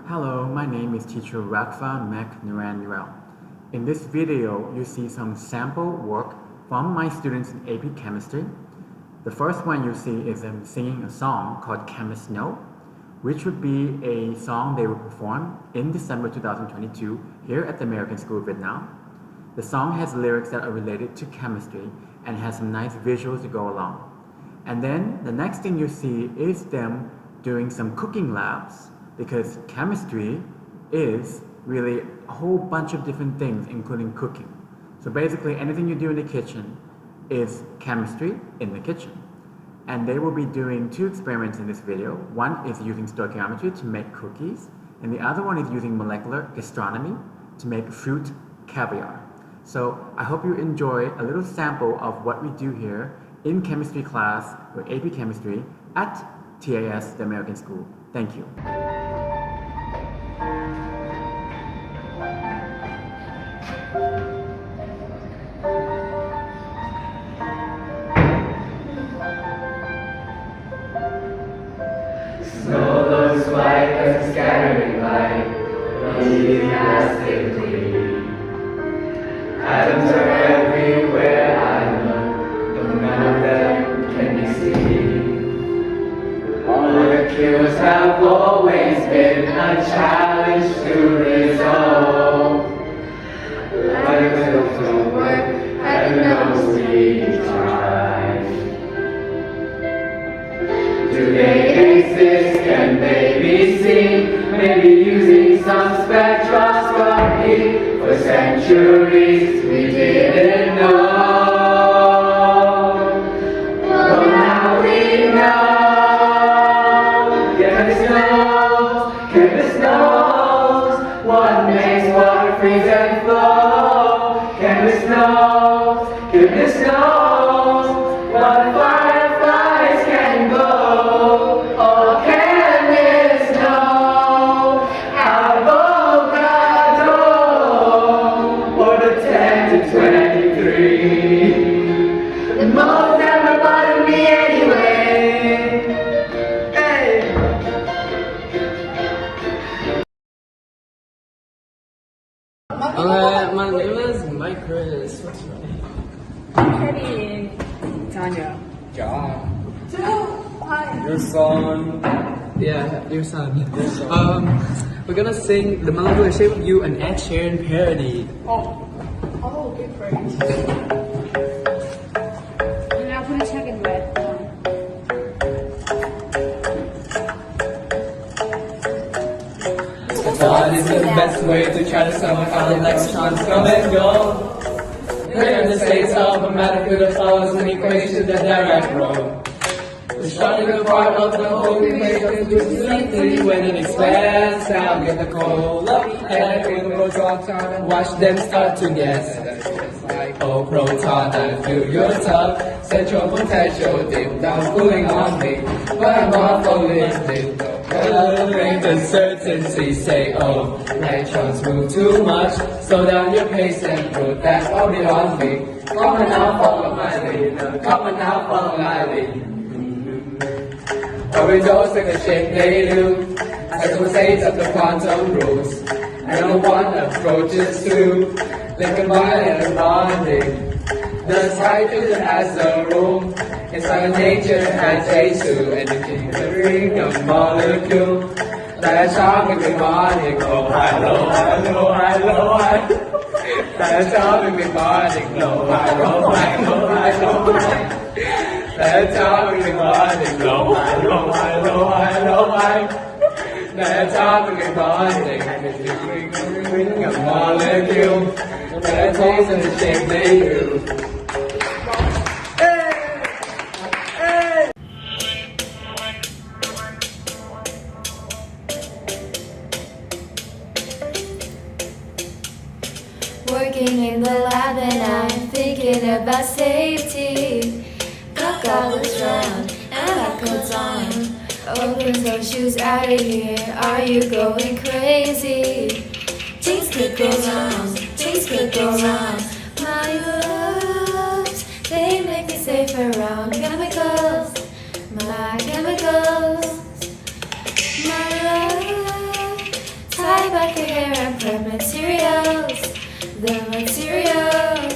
Hello, my name is teacher Ruckfa Nuanual. In this video, you see some sample work from my students in AP Chemistry. The first one you see is them singing a song called Chemists Know, which would be a song they will perform in December 2022 here at the American School of Vietnam. The song has lyrics that are related to chemistry and has some nice visuals to go along. And then the next thing you see is them doing some cooking labs, because chemistry is really a whole bunch of different things, including cooking. So basically anything you do in the kitchen is chemistry in the kitchen. And they will be doing two experiments in this video. One is using stoichiometry to make cookies, and the other one is using molecular gastronomy to make fruit caviar. So I hope you enjoy a little sample of what we do here in chemistry class with AP Chemistry at TAS, the American School. Thank you. Snow looks white as a scattering light, elastically. Atoms are everywhere I look, though none of them can be seen. Molecules have always been a challenge to resolve. Molecules don't work, heaven knows we tried. Do they exist? Can they be seen? Maybe using some spectroscopy. For centuries we didn't know. But now we know. Chemist knows what makes water freeze and flow. Chemist knows what fireflies can glow. All chemists know avocado or the 10 to 23. The most never bothered me anyway. Hey. My name is Mike Chris. What's your name? Kenny. Tanya. John. Hi. Your son. Yeah, your son. We're gonna sing The Molecular Shape of You, an Ed Sheeran parody. Oh, good phrase. And I'll put a check in red. What is the best way to try to sum up how electrons come and go? They're the states of a matter with the flaws and equations that direct row. The starting apart of the whole equation simply when it expands. Now get the cola and with the proton, watch them start to guess. Like oh proton, I feel your tug. Central potential deep down cooling on me, but I'm not holistic. Brings uncertainty, say oh, electrons move too much. Slow down your pace and put that orbit on me. Come on now, follow my lead. Come on now, follow my lead. Orbitals take the shape they do, as the states of the quantum rules. And the one approaches to the combined and bonding. The hydrogen has a room, it's like nature has a two, energy delivering a molecule. That's how we can bonding. Oh, hello, hello, hello, hello. That's how we can bonding. Hello, hello, hello, hello. That's how we can bonding. Hello, hello, hello, hello, hello. That's how we can bonding. Energy delivering a molecule. That's always in the shape they do. Working in the lab and I'm thinking about safety. Got goggles round and got coats on. Open those shoes out of here, are you going crazy? Things could go wrong, things could go wrong. My gloves, they make me safe around chemicals. My chemicals, my love, like your hair and prep materials. The materials.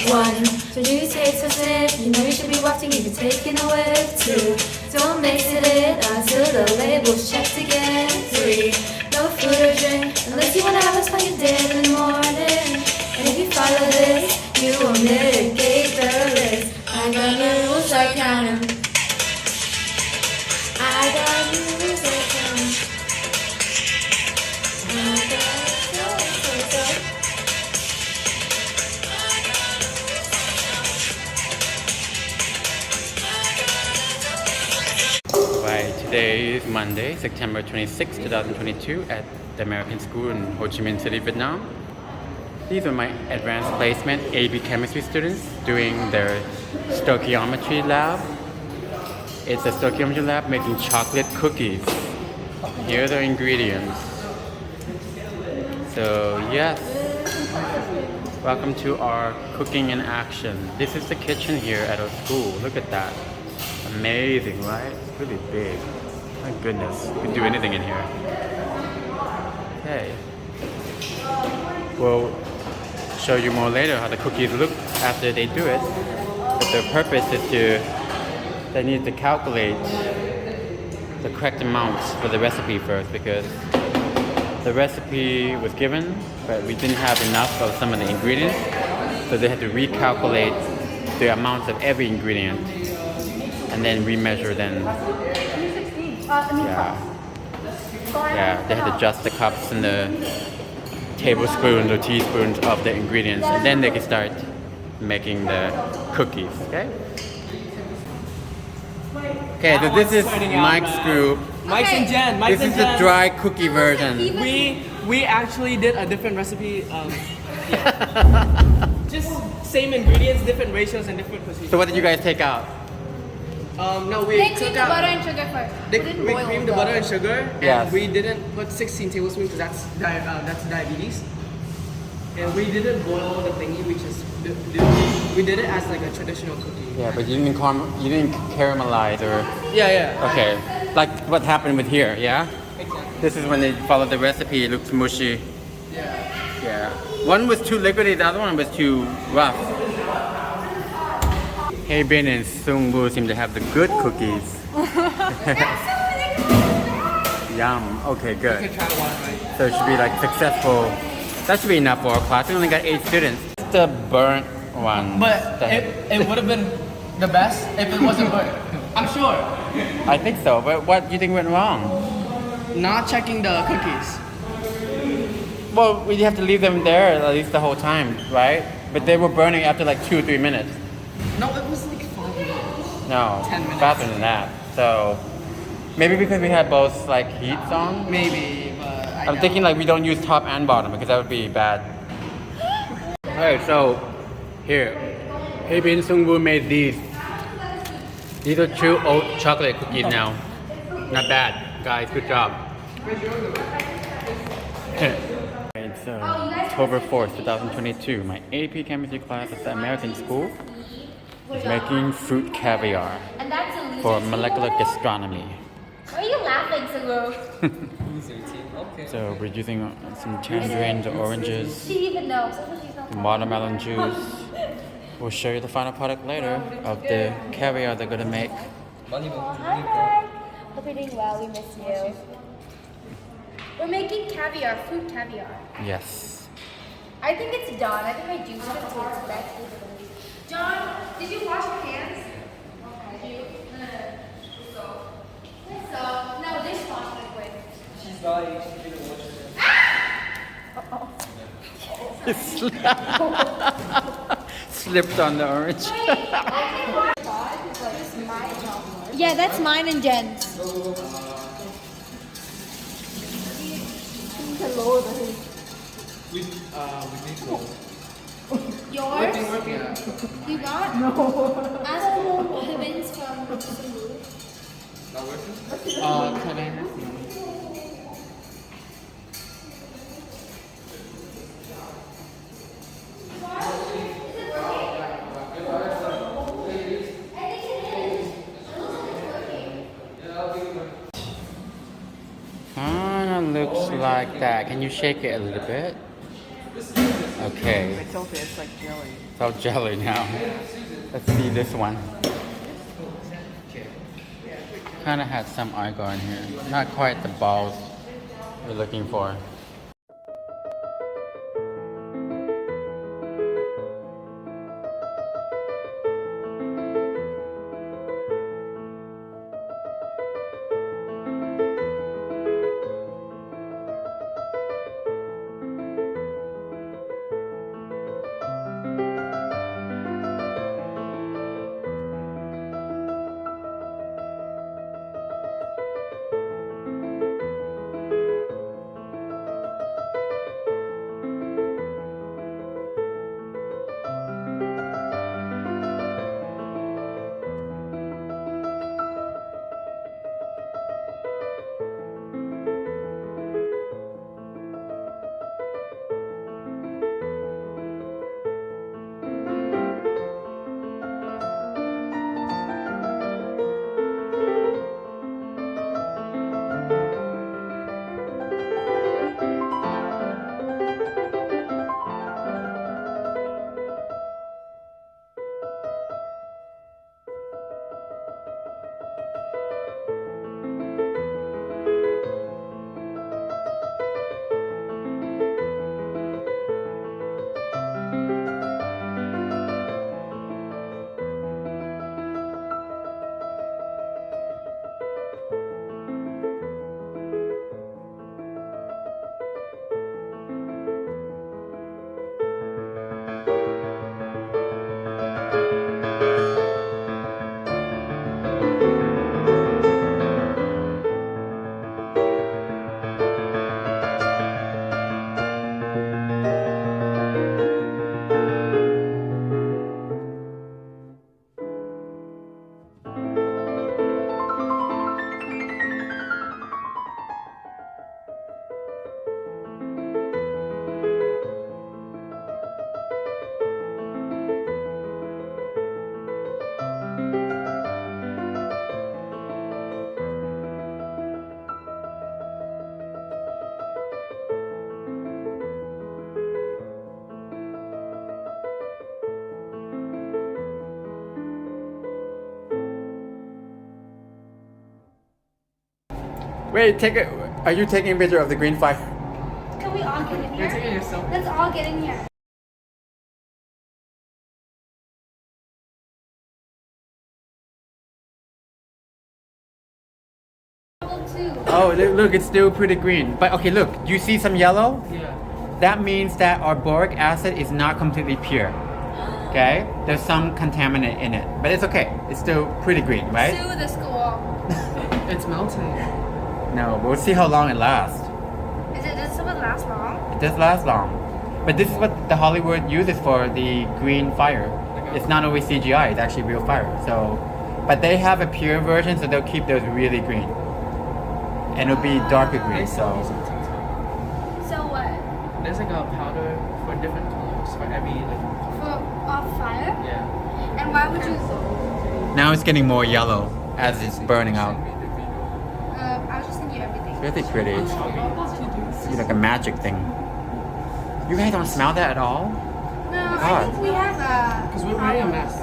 1. So do you taste what's in it? You know you should be watching, even taking a whiff. 2. Don't mix it in until the label's checked again. 3. No food or drink unless you wanna have us find your dead in the morning. And if you follow this, you will mitigate the risk. I got the rules, I count 'em. I got rules, I count 'em. I got rules. Right, today is Monday, September 26, 2022 at the American School in Ho Chi Minh City, Vietnam. These are my advanced placement AB chemistry students doing their stoichiometry lab. It's a stoichiometry lab making chocolate cookies. Here are the ingredients. So yes, welcome to our cooking in action. This is the kitchen here at our school. Look at that. Amazing, right? It's really big. My goodness, you can do anything in here. Okay. We'll show you more later how the cookies look after they do it. But their purpose is they need to calculate the correct amounts for the recipe first, because the recipe was given, but we didn't have enough of some of the ingredients. So they had to recalculate the amounts of every ingredient and then remeasure them. Yeah, they had to adjust the cups and the tablespoons or teaspoons of the ingredients, and then they can start making the cookies. Okay, so this is Mike's group. Mike's and Jen. Mike's This and is the Jen. dry cookie version. We actually did a different recipe. Just same ingredients, different ratios, and different procedures. So what did you guys take out? No, we They took creamed the out. butter and sugar first. We creamed the butter and sugar, Yes. and we didn't put 16 tablespoons because that's diabetes. And we didn't boil the thingy, which is we did it as like a traditional cookie. Yeah, but you didn't caramelize or Yeah. okay, like what happened with here, yeah? Exactly. This is when they followed the recipe. It looked mushy. Yeah. One was too liquidy, the other one was too rough. Hey Bin and Sung Woo seem to have the good cookies. Yum. Okay, good. You can try one, right? So it should be like successful. That should be enough for our class. We only got 8 students. It's the burnt one. But it would have been the best if it wasn't burnt. I'm sure. I think so. But what do you think went wrong? Not checking the cookies. Well, we have to leave them there at least the whole time, right? But they were burning after like 2 or 3 minutes. No, it was like 5 minutes. No, 10 minutes. faster than that. So maybe because we had both like heats on. Maybe, but I'm thinking like we don't use top and bottom because that would be bad. Alright, so here, Hey Bin Sung Woo made these. These are true oat chocolate cookies now. Not bad, guys. Good job. It's October 4th, 2022. My AP chemistry class at the American School is making fruit caviar And that's a loser. for molecular gastronomy. Why are you laughing, Sulu? So we're using some tangerines, oranges, She even knows. She's not watermelon juice. We'll show you the final product later of the caviar they're gonna make. Hi, Mike. Hope you're doing well. We miss you. We're making caviar, fruit caviar. Yes. I think it's done. I think my juice is better. John, did you wash your hands? Okay. No, dishwash liquid. she's dying. She didn't watch it. Slipped on the orange. Yeah, that's mine and Jen's. We need to. Yours? Yeah. You got? No. Ask for Heavens from Sulu. Not working? Can I? of looks like that. Can you shake it a little bit? Okay. I told you it's like jelly. It's all jelly now. Let's see this one. Kind of had some agar in here. Not quite the balls we're looking for. Wait, are you taking a picture of the green fire? Can we all get in You're taking here? yourself. Let's all get in here. Oh, look, it's still pretty green. But okay, look, you see some yellow? Yeah. That means that our boric acid is not completely pure. Okay? There's some contaminant in it. But it's okay. It's still pretty green, right? Sue the school. It's melting. No, we'll see how long it lasts. Does it last long? It does last long. But this is what the Hollywood uses for the green fire. It's not always CGI, it's actually real fire. So, but they have a pure version, so they'll keep those really green. And it'll be darker green, They sell these so. on TikTok. So what? There's like a powder for different colors for every like. For off fire? Yeah. And why would you? Now it's getting more yellow as it's burning out. I was just thinking everything. It's really pretty. It's like a magic thing. You guys don't smell that at all? No, I God. think we have a. Because we're wearing a mask.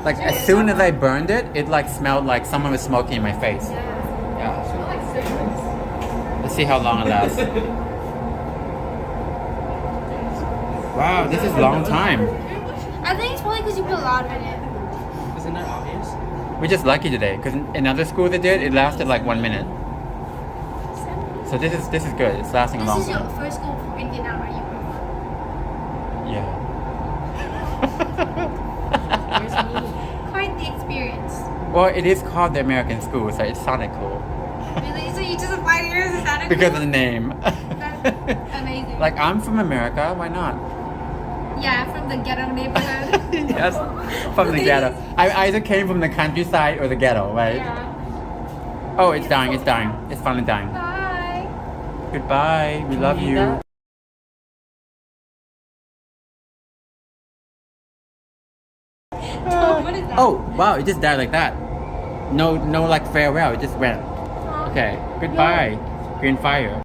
Like as soon as I burned it, it like smelled like someone was smoking in my face. Yeah. Let's see how long it lasts. Wow, this is a long time. I think it's probably because you put a lot in it. Isn't that obvious? We're just lucky today because in other schools they did, it lasted like 1 minute. So this is good. It's lasting a This long is your time. first school in Vietnam, are you? Yeah. Quite the experience. Well, it is called the American school, so it sounded cool Really? So you just applied here as a Santa because of Claus? the name. That's amazing. Like I'm from America, why not? Yeah, from the ghetto neighborhood. Yes, from the ghetto. I either came from the countryside or the ghetto, right? Yeah. Oh, it's dying. It's dying. It's finally dying. Bye. Goodbye. We love eat you. that? What is that? Oh, wow. It just died like that. No, like farewell. It just went. Okay. Goodbye. Greenfire.